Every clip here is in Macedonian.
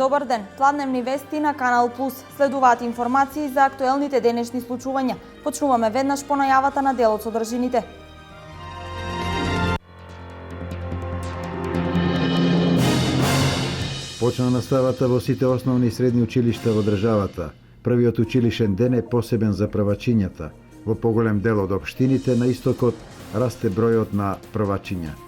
добар ден. Пладневни вести на Канал Плюс. Следуваат информации за актуелните денешни случувања. Почнуваме веднаш по најавата на дел од содржините. Почна наставата во сите основни и средни училишта во државата. Првиот училишен ден е посебен за првачињата. Во поголем дел од општините на истокот расте бројот на првачиња.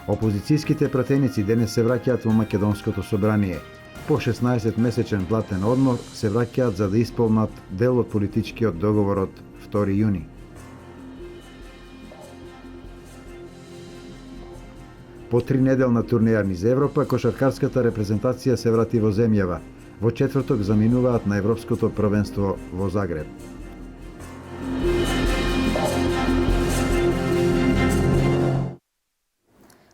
Опозицијските пратеници денес се враќаат во Македонското собрание. По 16-месечен платен одмор се враќаат за да исполнат дел од политичкиот договор од 2 јуни. По 3-неделна турнеја низ Европа, кошаркарската репрезентација се врати во земјава. Во четврток заминуваат на Европското првенство во Загреб.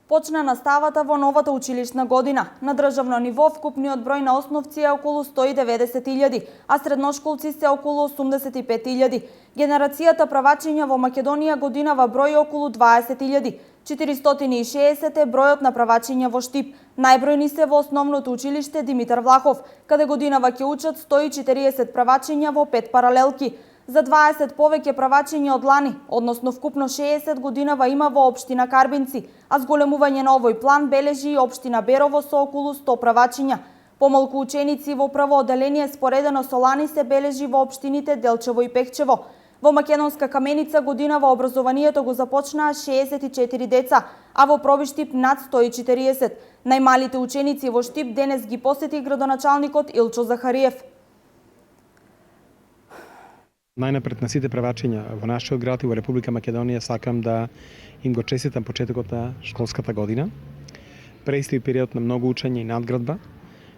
Почна наставата во новата училишна година. На државно ниво вкупниот број на основци е околу 190.000, а средношколци се околу 85.000. Генерацијата правачиња во Македонија годинава број околу 20.000. 460 е бројот на правачиња во Штип. Најбројни се во основното училиште Димитар Влахов, каде годинава ќе учат 140 правачиња во 5 паралелки. За 20 повеќе правачиња од лани, односно вкупно 60 годинава има во општина Карбинци, а зголемување на овој план бележи и општина Берово со околу 100 правачиња. Помалку ученици во прво оделение споредено со лани се бележи во општините Делчево и Пехчево. Во Македонска Каменица годинава образованието го започнаа 64 деца, а во Проби Штип над 140. Најмалите ученици во Штип денес ги посети градоначалникот Илчо Захариев. Најнапред на сите правачиња во нашиот град и во Република Македонија сакам да им го честитам почетокот на школската година. Престои период на многу учење и надградба,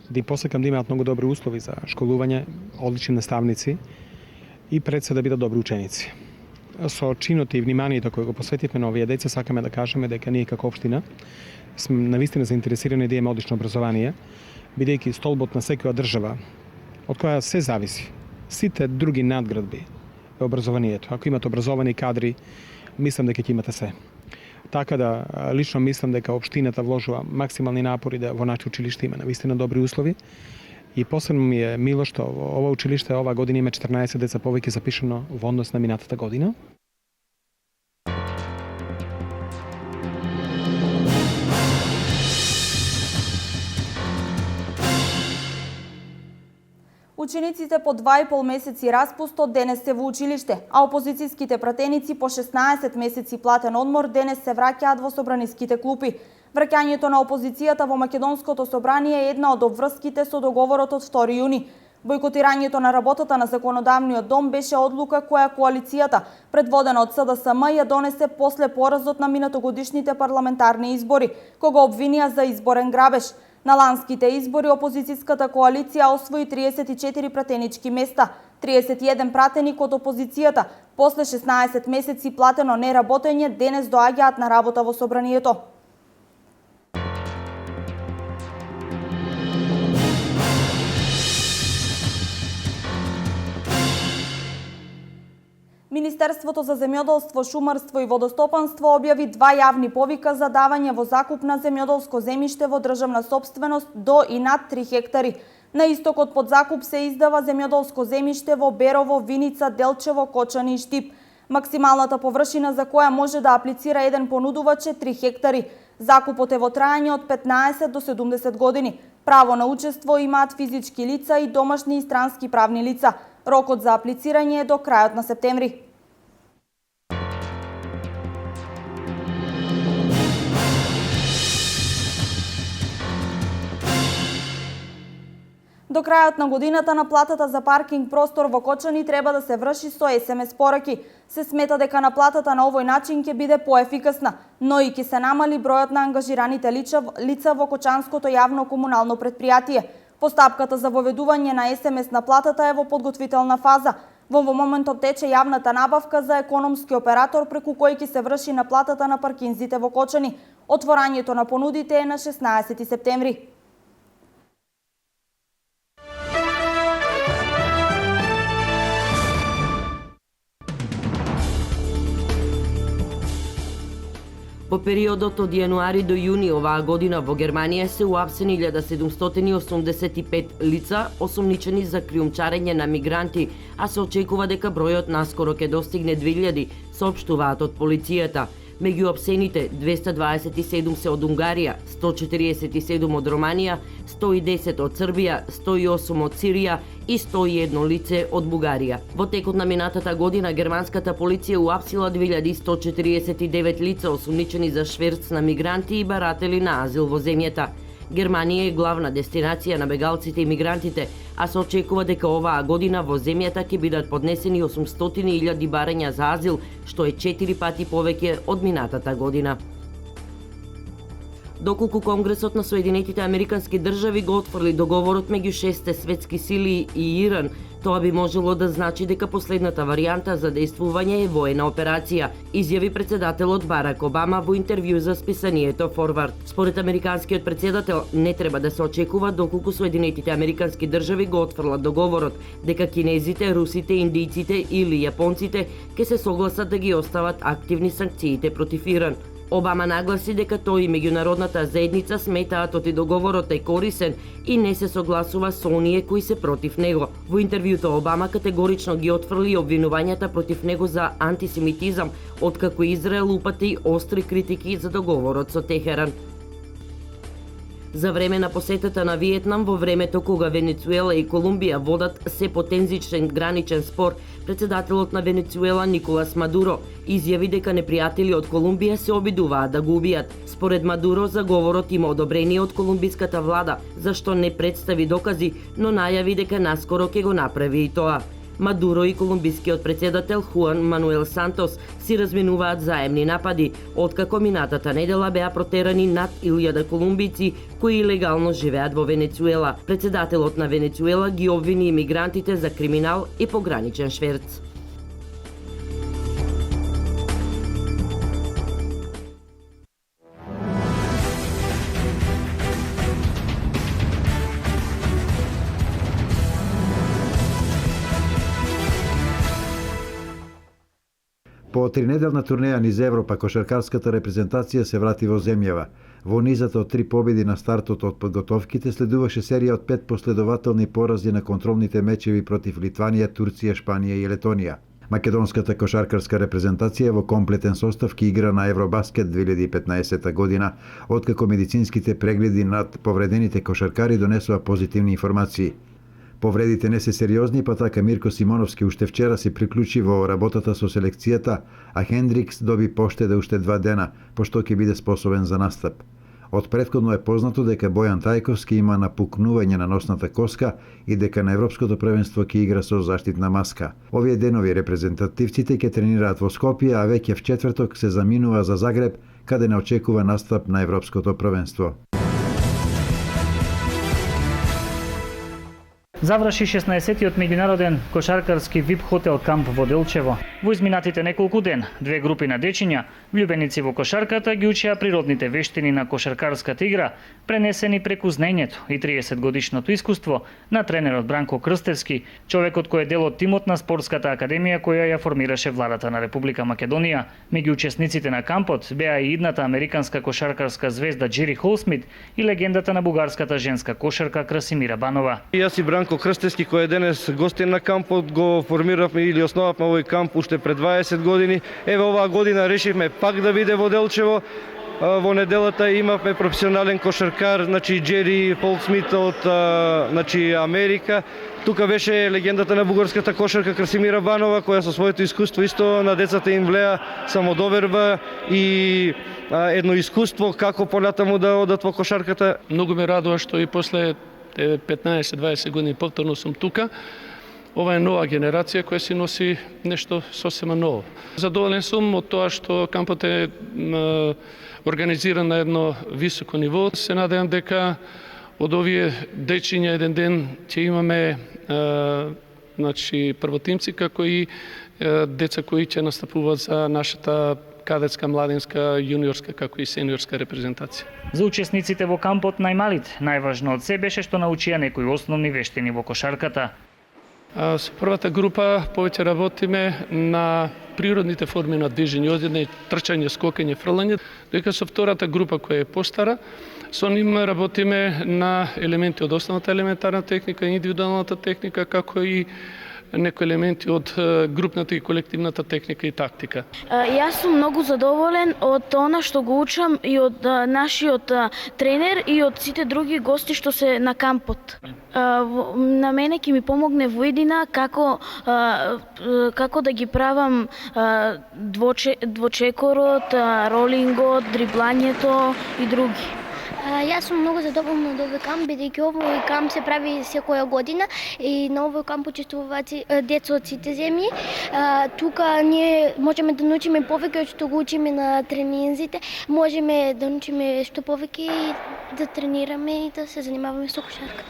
да им посакам да имаат многу добри услови за школување, одлични наставници и пред се да бидат добри ученици. Со чинот и вниманието кој го посветивме на овие деца, сакаме да кажеме дека ние како општина сме навистина заинтересирани да имаме одлично образование, бидејќи столбот на секоја држава, од која се зависи сите други надградби е образованието. Ако имате образовани кадри, мислам дека ќе имате се. Така да, лично мислам дека општината вложува максимални напори да во нашите училишта има навистина добри услови. И посебно ми е мило што ова училиште ова година има 14 деца повеќе запишано во однос на минатата година. Учениците по 2,5 месеци распуст од денес се во училиште, а опозицијските пратеници по 16 месеци платен одмор денес се враќаат во собраниските клупи. Враќањето на опозицијата во Македонското собрание е една од обврските со договорот од 2 јуни. Бојкотирањето на работата на Законодавниот дом беше одлука која коалицијата, предводена од СДСМ, ја донесе после поразот на минатогодишните парламентарни избори, кога обвинија за изборен грабеж. На ланските избори опозицијската коалиција освои 34 пратенички места, 31 пратеник од опозицијата, после 16 месеци платено неработење денес доаѓаат на работа во собранието. Министерството за земјоделство, шумарство и водостопанство објави 2 јавни повика за давање во закуп на земјоделско земјиште во државна сопственост до и над 3 хектари. На истокот под закуп се издава земјоделско земјиште во Берово, Виница, Делчево, Кочани и Штип. Максималната површина за која може да аплицира еден понудувач е 3 хектари. Закупот е во трајање од 15 до 70 години. Право на учество имаат физички лица и домашни и странски правни лица. Рокот за аплицирање е до крајот на септември. До крајот на годината наплатата за паркинг простор во Кочани треба да се врши со SMS пораки. Се смета дека наплатата на овој начин ќе биде поефикасна, но и ќе се намали бројот на ангажираните лица во Кочанското јавно комунално претпријатие. Постапката за воведување на SMS наплатата е во подготвителна фаза. Во моментот тече јавната набавка за економски оператор преку кој ќе се врши наплатата на паркинзите во Кочани. Отворањето на понудите е на 16 септември. По периодот од јануари до јуни оваа година во Германија се уапсени 1785 лица осомничени за криумчарење на мигранти, а се очекува дека бројот наскоро ќе достигне 2000, соопштуваат од полицијата. Меѓу опсените 227 се од Унгарија, 147 од Романија, 110 од Србија, 108 од Сирија и 101 лице од Бугарија. Во текот на минатата година германската полиција уапсила 2149 лица осумничени за шверц на мигранти и баратели на азил во земјата. Германија е главна дестинација на бегалците и мигрантите, а се очекува дека оваа година во земјата ќе бидат поднесени 800.000 барања за азил, што е 4 пати повеќе од минатата година. Доколку Конгресот на Соединетите Американски држави го отфрли договорот меѓу 6 светски сили и Иран, тоа би можело да значи дека последната варијанта за действување е воена операција, изјави председателот Барак Обама во интервју за списанието Форвард. Според американскиот председател, не треба да се очекува доколку Соединетите Американски држави го отфрлат договорот, дека кинезите, русите, индијците или јапонците ќе се согласат да ги остават активни санкциите против Иран. Обама нагласи дека тој и меѓународната заедница сметаат оти договорот е корисен и не се согласува со оние кои се против него. Во интервјуто Обама категорично ги отфрли обвинувањата против него за антисемитизам, откако Израел упати остри критики за договорот со Техеран. За време на посетата на Виетнам, во времето кога Венецуела и Колумбија водат се потензичен граничен спор, председателот на Венецуела Николас Мадуро изјави дека непријатели од Колумбија се обидуваат да го убијат. Според Мадуро, заговорот има одобрение од колумбиската влада, зашто не представи докази, но најави дека наскоро ќе го направи и тоа. Мадуро и колумбискиот председател Хуан Мануел Сантос си разменуваат заемни напади, откако минатата недела беа протерани над 1000 колумбици кои илегално живеат во Венецуела. Председателот на Венецуела ги обвини имигрантите за криминал и пограничен шверц. По тринеделна турнеја низ Европа, кошаркарската репрезентација се врати во земјава. Во низата од 3 победи на стартот од подготовките следуваше серија од 5 последователни порази на контролните мечеви против Литванија, Турција, Шпанија и Летонија. Македонската кошаркарска репрезентација во комплетен состав ќе игра на Евробаскет 2015 година, откако медицинските прегледи над повредените кошаркари донесува позитивни информации. Повредите не се сериозни, па така Мирко Симоновски уште вчера се приклучи во работата со селекцијата, а Хендрикс доби поштеде уште 2 дена, пошто ќе биде способен за настап. Од претходно е познато дека Бојан Тајковски има напукнување на носната коска и дека на Европското првенство ќе игра со заштитна маска. Овие денови репрезентативците ќе тренираат во Скопје, а веќе в четврток се заминува за Загреб, каде не очекува настап на Европското првенство. Заврши 16-тиот меѓународен кошаркарски VIP хотел камп во Делчево. Во изминатите неколку ден, 2 групи на дечиња, влюбеници во кошарката, ги учеа природните вештини на кошаркарската игра, пренесени преку знаењето и 30-годишното искуство на тренерот Бранко Крстевски, човекот кој е дел од тимот на спортската академија која ја формираше владата на Република Македонија. Меѓу учесниците на кампот беа и идната американска кошаркарска звезда Джери Холсмит и легендата на бугарската женска кошарка Красимира Банова. Јас и Бранко Крстевски, кој е денес гостин на кампот, го формиравме или основавме овој камп уште пред 20 години. Еве оваа година решивме пак да биде во Делчево. Во неделата имавме професионален кошаркар, Джери Холсмит од Америка. Тука беше легендата на бугарската кошарка Красимира Банова, која со своето искуство исто на децата им влеа самодоверба и едно искуство како понатаму да одат во кошарката. Многу ме радува што и после 15-20 години повторно сум тука. Ова е нова генерација која си носи нешто сосема ново. Задоволен сум од тоа што кампот е организиран на едно високо ниво. Се надевам дека од овие дечиња еден ден ќе имаме првотимци, како и деца кои ќе настапуваат за нашата кадетска, младинска, јуниорска, како и сениорска репрезентација. За учесниците во кампот најмалите, најважно од се беше што научија некои основни вештини во кошарката. Со првата група повеќе работиме на природните форми на движење, одење, трчање, скокање, фрлање, додека со втората група која е постара, со ним работиме на елементи од основната елементарна техника, индивидуалната техника, како и некои елементи од групната и колективната техника и тактика. Јас сум многу задоволен од она што го учам и од нашиот тренер и од сите други гости што се на кампот. На мене ќе ми помогне во иднина како да ги правам двочекорот, ролингот, дриблањето и други. Јас сум многу задоволна од овој камп, бидејќи овој камп се прави секоја година и на овој камп учествуваат деца од сите земји. Тука ние можеме да научиме повеќе од што го учиме на тренинзите, можеме да научиме што повеќе и да тренираме и да се занимаваме со кошарка.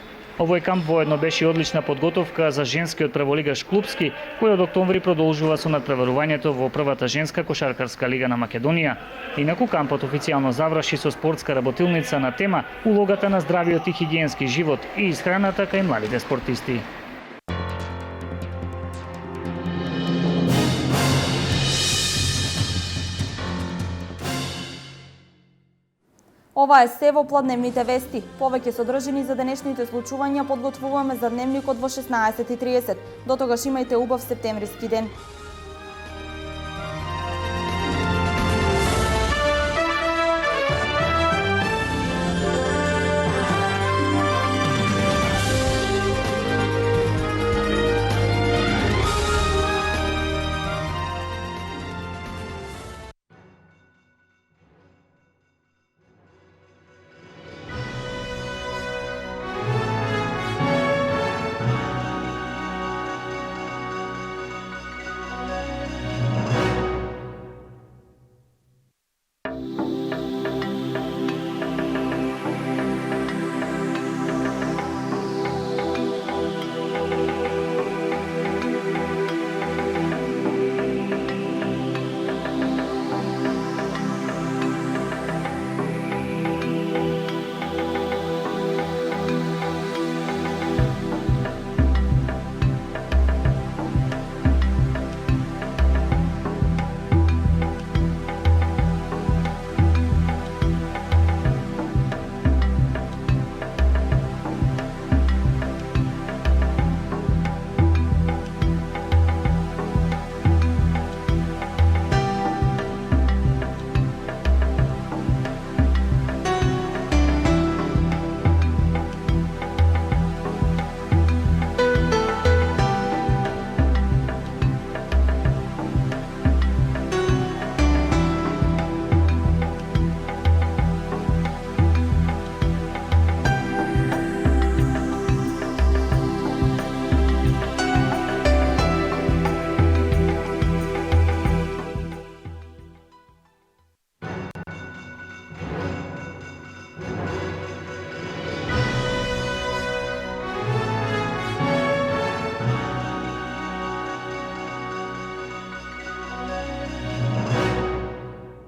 Овој камп воедно беше одлична подготовка за женскиот прволигаш клупски, кој од октомври продолжува со надпреварувањето во првата женска кошаркарска лига на Македонија. Инаку кампот официјално заврши со спортска работилница на тема улогата на здравиот и хигиенски живот и исхраната кај младите спортисти. Ова е се во Пладневните вести. Повеќе содржини за денешните случувања подготвуваме за дневникот во 16:30. До тогаш имајте убав септемвриски ден.